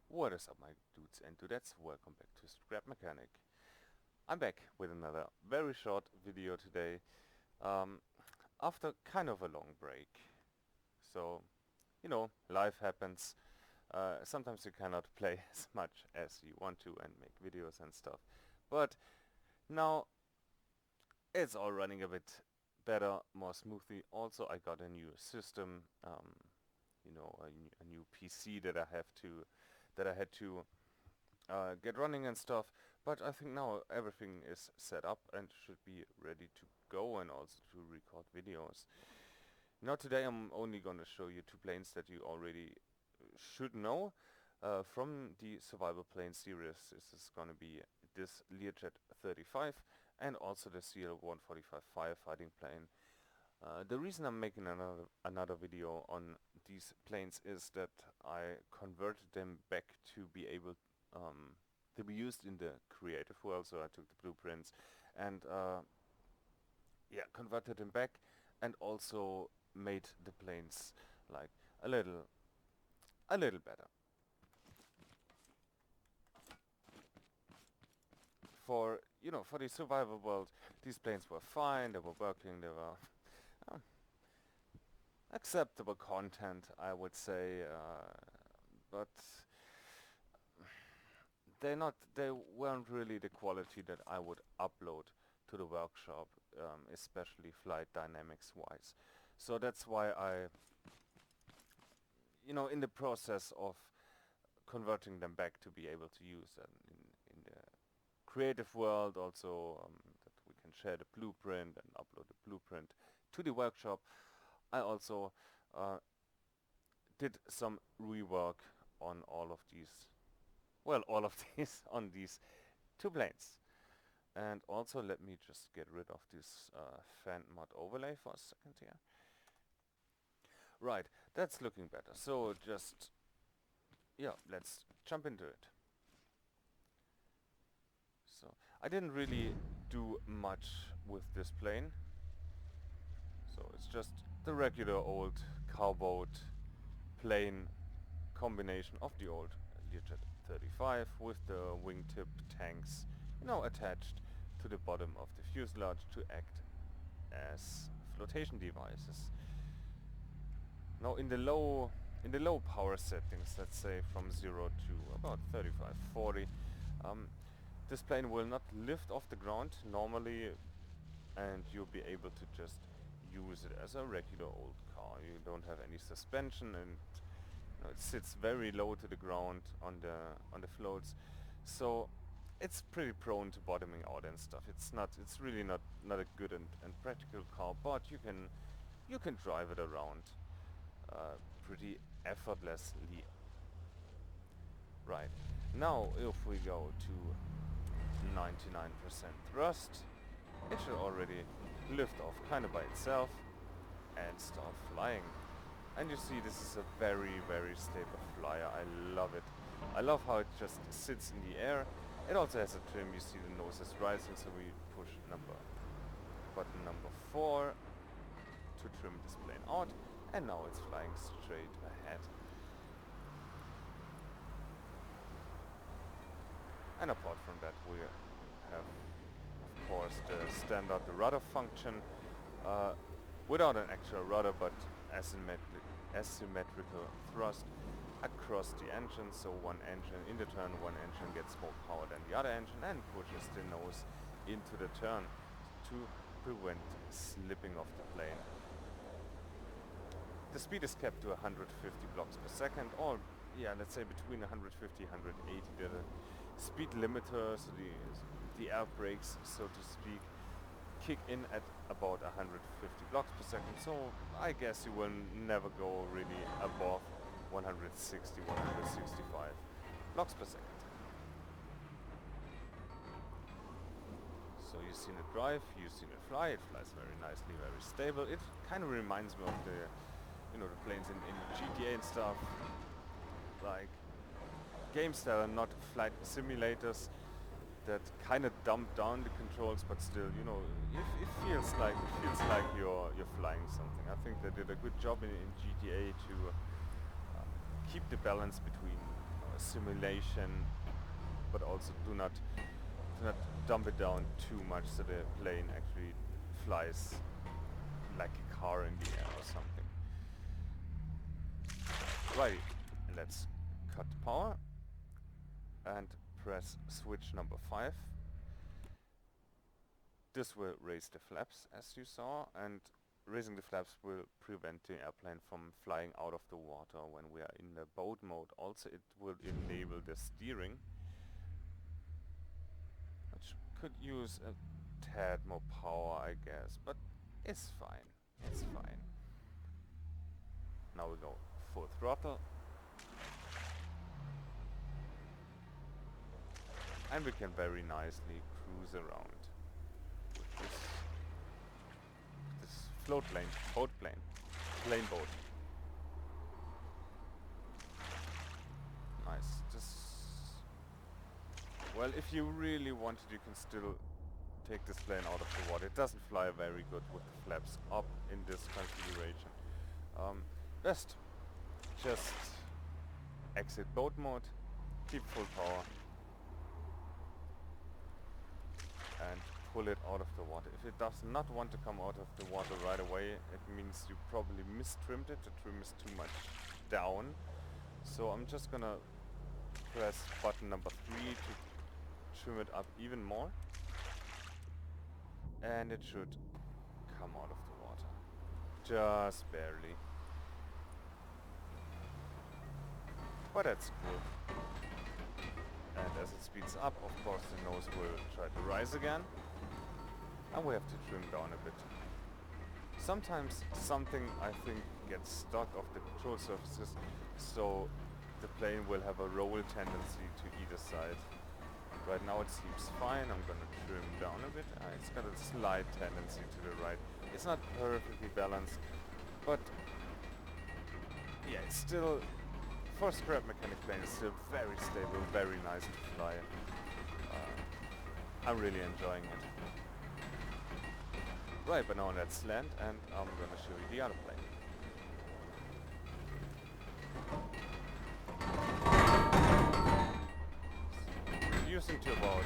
What is up, my dudes and dudettes? Welcome back to Scrap Mechanic. I'm back with another very short video today, after kind of a long break. So, life happens. Sometimes you cannot play as much as you want to and make videos and stuff. But now it's all running a bit better, more smoothly. Also, I got a new system, a new PC that I had to get running and stuff, but I think now everything is set up and should be ready to go and also to record videos. Now today I'm only gonna show you two planes that you already should know from the survival plane series. This is gonna be this Learjet 35 and also the CL-145 firefighting plane. The reason I'm making another video on these planes is that I converted them back to be able to be used in the creative world. So I took the blueprints and converted them back, and also made the planes like a little better. For the survival world, these planes were fine. They were working. They were uh, acceptable content, I would say, but they weren't really the quality that I would upload to the workshop, especially flight dynamics wise. So that's why I, in the process of converting them back to be able to use them in the creative world, also that we can share the blueprint and upload the blueprint to the workshop, I also did some rework on all of these on these two planes. And also, let me just get rid of this fan mod overlay for a second here. Right, that's looking better. So just, let's jump into it. So I didn't really do much with this plane. So it's just the regular old cowboat plane combination of the old Learjet 35 with the wingtip tanks, attached to the bottom of the fuselage to act as flotation devices. Now in the low power settings, let's say from 0 to about 35-40, this plane will not lift off the ground normally, and you'll be able to just use it as a regular old car. You don't have any suspension, and it sits very low to the ground on the floats, so it's pretty prone to bottoming out and stuff. It's really not a good and practical car, but you can drive it around pretty effortlessly. Right, now if we go to 99% thrust, it should already lift off kind of by itself and start flying. And you see, this is a very, very stable flyer. I love it. I love how it just sits in the air. It also has a trim. You see the nose is rising, so we push button number 4 to trim this plane out, and now it's flying straight ahead. And apart from that, we have, of course, the standard rudder function, without an actual rudder, but asymmetrical thrust across the engine. So one engine in the turn, one engine gets more power than the other engine and pushes the nose into the turn to prevent slipping off the plane. The speed is kept to 150 blocks per second, or let's say between 150 and 180. The speed limiter, so the air brakes, so to speak, kick in at about 150 blocks per second, so I guess you will never go really above 160, 165 blocks per second. So you've seen it drive, you've seen it fly. It flies very nicely, very stable. It kind of reminds me of the planes in GTA and stuff, like games that are not flight simulators, that kind of dump down the controls, but still, it feels like you're flying something. I think they did a good job in GTA to keep the balance between simulation, but also do not dump it down too much so the plane actually flies like a car in the air or something. Right, let's cut the power and press switch number 5. This will raise the flaps as you saw, and raising the flaps will prevent the airplane from flying out of the water when we are in the boat mode. Also it will enable the steering, which could use a tad more power I guess, but it's fine, it's fine. Now we go full throttle. And we can very nicely cruise around with this float plane, boat plane, plane boat. Nice. Well, if you really wanted, you can still take this plane out of the water. It doesn't fly very good with the flaps up in this configuration. Best just exit boat mode, keep full power, and pull it out of the water. If it does not want to come out of the water right away, it means you probably mistrimmed it. The trim is too much down. So I'm just gonna press button number 3 to trim it up even more. And it should come out of the water. Just barely. But that's cool. And as it speeds up, of course the nose will try to rise again. And we have to trim down a bit. Sometimes something, I think, gets stuck off the control surfaces, so the plane will have a roll tendency to either side. Right now it seems fine. I'm gonna trim down a bit. It's got a slight tendency to the right. It's not perfectly balanced, but yeah, it's still, for a scrap mechanic plane, it's still very stable, very nice to fly. I'm really enjoying it. Right, but now let's land, and I'm gonna show you the other plane. Reducing to about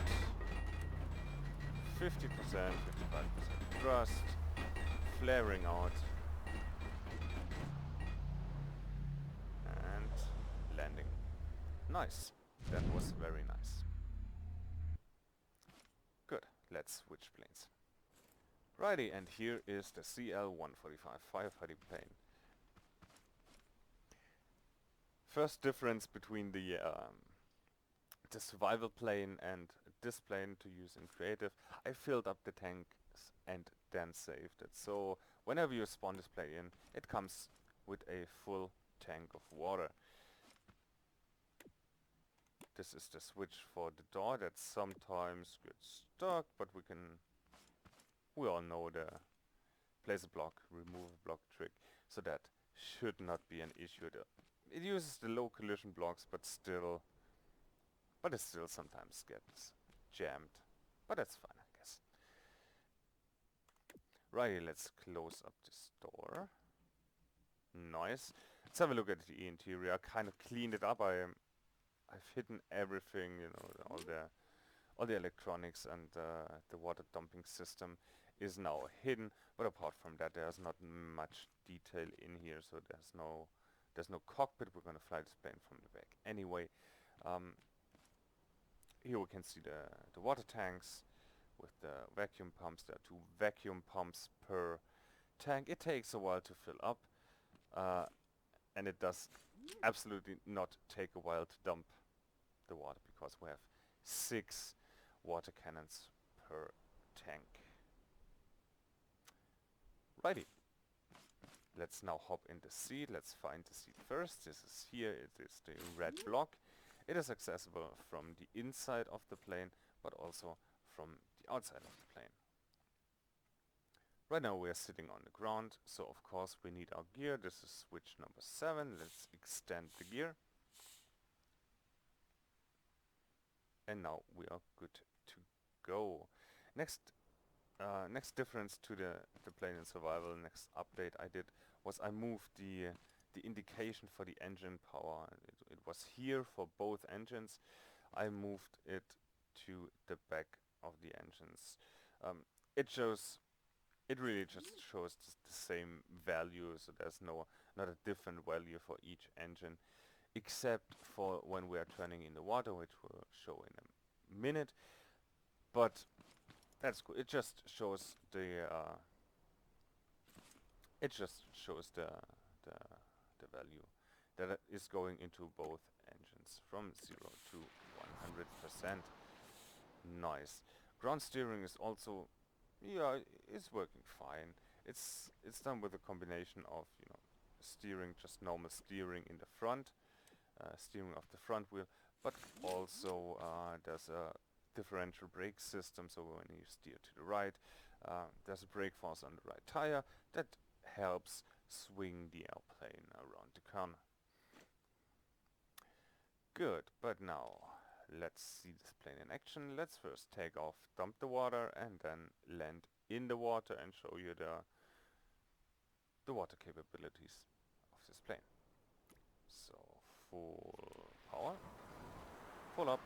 50%, 55% thrust, flaring out, and landing. Nice. That was very nice. Good. Let's switch planes. Righty, and here is the CL-145 firefighting plane. First difference between the survival plane and this plane to use in creative: I filled up the tanks and then saved it. So whenever you spawn this plane in, it comes with a full tank of water. This is the switch for the door that sometimes gets stuck, but we all know the place a block, remove a block trick, so that should not be an issue. It uses the low collision blocks, but it still sometimes gets jammed. But that's fine, I guess. Right, let's close up this door. Nice. Let's have a look at the interior. I kind of cleaned it up. I've hidden everything, you know, all the electronics, and the water dumping system is now hidden. But apart from that, there's not much detail in here, so there's no cockpit. We're gonna fly this plane from the back anyway. Here we can see the water tanks with the vacuum pumps. There are 2 vacuum pumps per tank. It takes a while to fill up, and it does absolutely not take a while to dump the water, because we have 6 water cannons per tank. Righty. Let's now hop in the seat. Let's find the seat first. This is here. It is the red block. It is accessible from the inside of the plane, but also from the outside of the plane. Right now we are sitting on the ground, so of course we need our gear. This is switch number 7. Let's extend the gear. And now we are good to go. Next difference to the plane in survival, next update I did, was I moved the the indication for the engine power. It was here for both engines. I moved it to the back of the engines. It shows, it really just shows the same value, so there's not a different value for each engine, except for when we are turning in the water, which we'll show in a minute. But that's cool. It just shows the the value that is going into both engines from 0 to 100%. Nice. Ground steering is also, yeah, it's working fine. It's done with a combination of, you know, steering, just normal steering in the front, steering of the front wheel, but also there's a differential brake system, so when you steer to the right, there's a brake force on the right tire that helps swing the airplane around the corner. Good, but now let's see this plane in action. Let's first take off, dump the water, and then land in the water and show you the water capabilities of this plane. So full power, full up.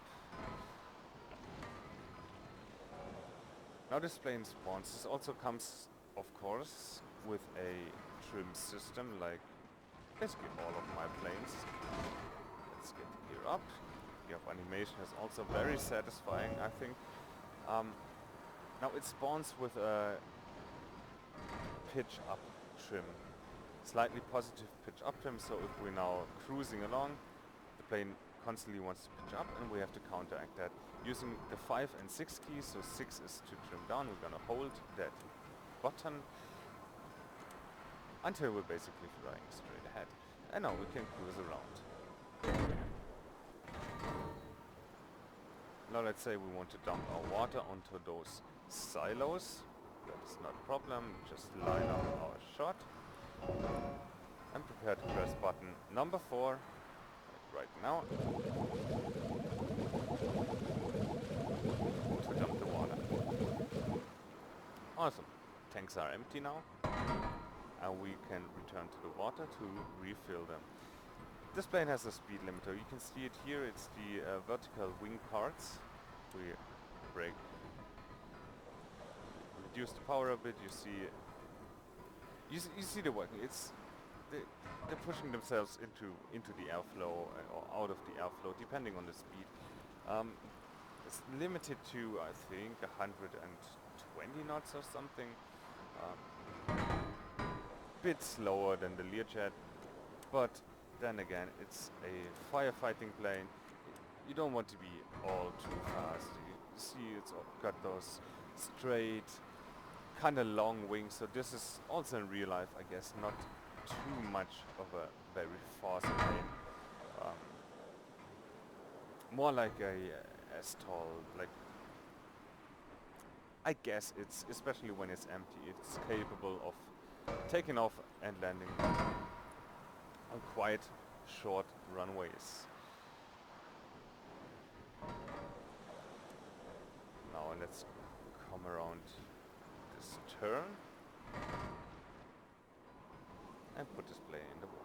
Now this plane spawns. This also comes, of course, with a trim system, like basically all of my planes. Let's get the gear up. Gear up animation is also very satisfying, I think. Now it spawns with a pitch up trim, slightly positive pitch up trim, so if we're now cruising along, the plane constantly wants to pitch up and we have to counteract that using the 5 and 6 keys. So 6 is to trim down. We're gonna hold that button until we're basically flying straight ahead. And now we can cruise around. Now let's say we want to dump our water onto those silos. That is not a problem. Just line up our shot and prepare to press button number 4 right now to dump the water. Awesome. Tanks are empty now, and we can return to the water to refill them. This plane has a speed limiter. You can see it here. It's the vertical wing parts. We brake, reduce the power a bit. You see the working. They're pushing themselves into the airflow or out of the airflow, depending on the speed. It's limited to, I think, 120 knots or something. Bit slower than the Learjet, but then again, it's a firefighting plane. You don't want to be all too fast. You see, it's got those straight, kind of long wings. So this is also in real life, I guess, not too much of a very fast plane. More like a STOL, like, I guess it's, especially when it's empty, it's capable of taking off and landing on quite short runways. Now let's come around this turn and put this plane in the water.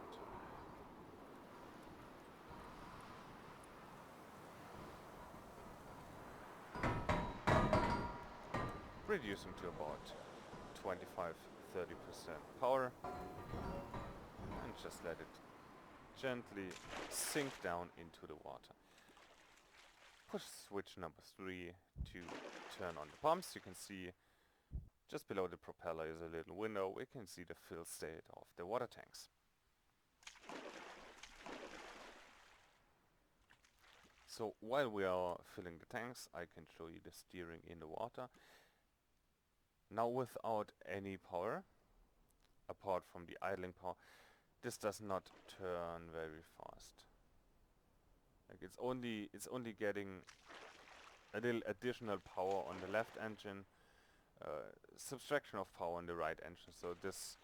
Reducing to about 25–30% power and just let it gently sink down into the water. Push switch number 3 to turn on the pumps. You can see just below the propeller is a little window. We can see the fill state of the water tanks. So while we are filling the tanks, I can show you the steering in the water. Now without any power, apart from the idling power, this does not turn very fast. Like it's only getting a little additional power on the left engine, subtraction of power on the right engine. So this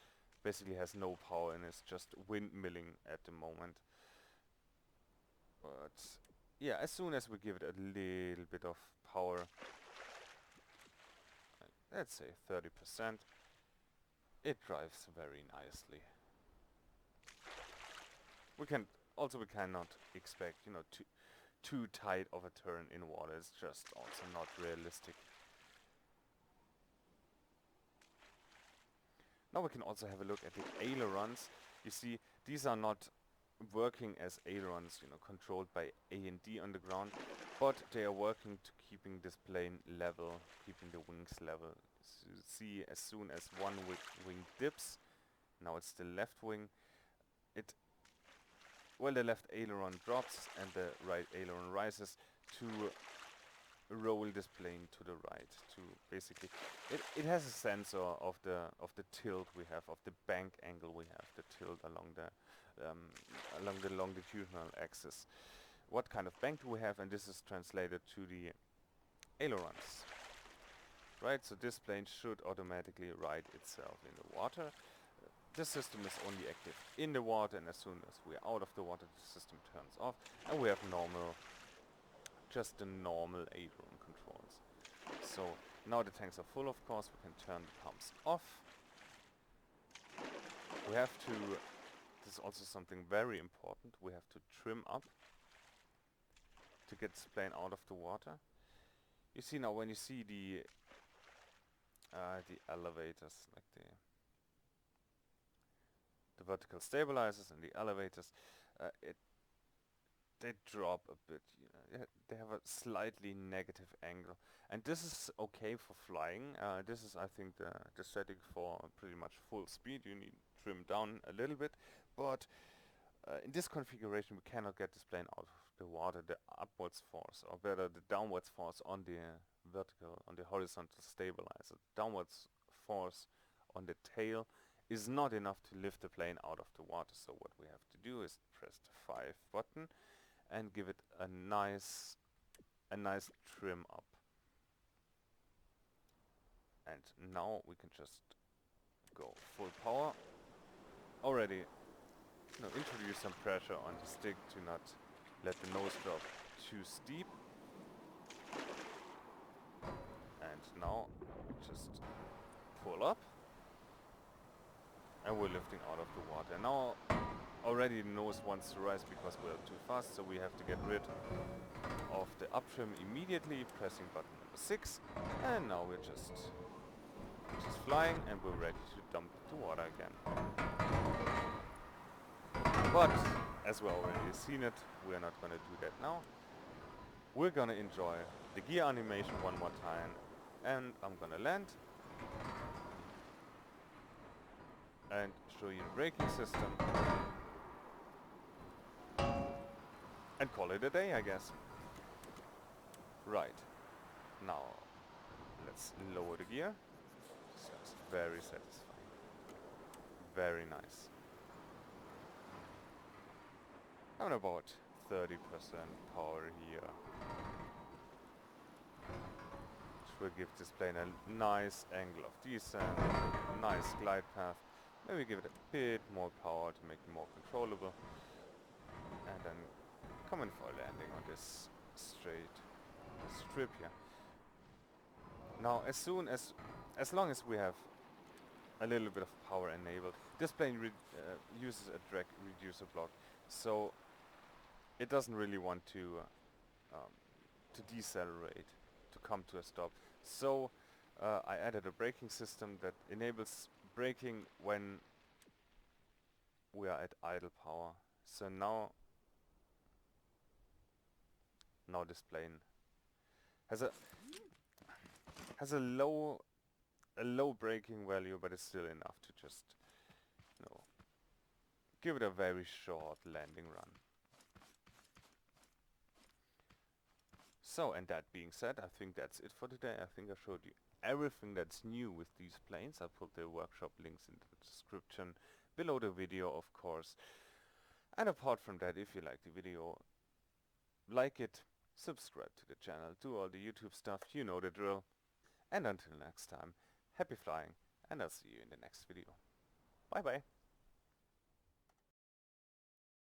basically has no power and is just windmilling at the moment. But yeah, as soon as we give it a little bit of power, let's say 30%, it drives very nicely. We cannot expect, you know, too tight of a turn in water. It's just also not realistic. Now we can also have a look at the ailerons. You see, these are not working as ailerons, you know, controlled by A and D on the ground, but they are working to keeping this plane level, keeping the wings level. So you see, as soon as one wing dips, now it's the left wing, the left aileron drops and the right aileron rises to roll this plane to the right. To basically, it has a sensor of the tilt we have, of the bank angle we have, the tilt along the longitudinal axis. What kind of bank do we have, and this is translated to the ailerons. Right, so this plane should automatically right itself in the water. This system is only active in the water, and as soon as we are out of the water, the system turns off, and we have just the normal aileron controls. So now the tanks are full, of course, we can turn the pumps off. We have to, this is also something very important, we have to trim up to get this plane out of the water. You see now, when you see the elevators, like the vertical stabilizers and the elevators, they drop a bit. You know, they have a slightly negative angle, and this is okay for flying. This is, I think, the setting for pretty much full speed. You need to trim down a little bit, but in this configuration we cannot get this plane out of the water. The upwards force, or better, the downwards force on the horizontal stabilizer, downwards force on the tail is not enough to lift the plane out of the water. So what we have to do is press the 5 button and give it a nice trim up. And now we can just go full power. Already, you know, introduce some pressure on the stick to not let the nose drop too steep. And now just pull up, and we're lifting out of the water. Now already the nose wants to rise because we're too fast, so we have to get rid of the up trim immediately, pressing button number 6, and now we're just flying, and we're ready to dump the water again. But as we already seen it, we're not gonna do that now. We're gonna enjoy the gear animation one more time, and I'm gonna land and show you the braking system and call it a day, I guess. Right, now let's lower the gear. So it's very satisfying, very nice. I'm about 30% power here, which will give this plane a nice angle of descent, nice glide path. Maybe give it a bit more power to make it more controllable, and then come in for a landing on this straight strip here. Now, as long as we have a little bit of power enabled, this plane uses a drag reducer block, so it doesn't really want to decelerate, to come to a stop. So I added a braking system that enables braking when we are at idle power. So now this plane has a low braking value, but it's still enough to just, you know, give it a very short landing run. So, and that being said, I think that's it for today. I think I showed you everything that's new with these planes. I put the workshop links in the description below the video, of course. And apart from that, if you like the video, like it, subscribe to the channel, do all the YouTube stuff, you know the drill. And until next time, happy flying, and I'll see you in the next video. Bye bye.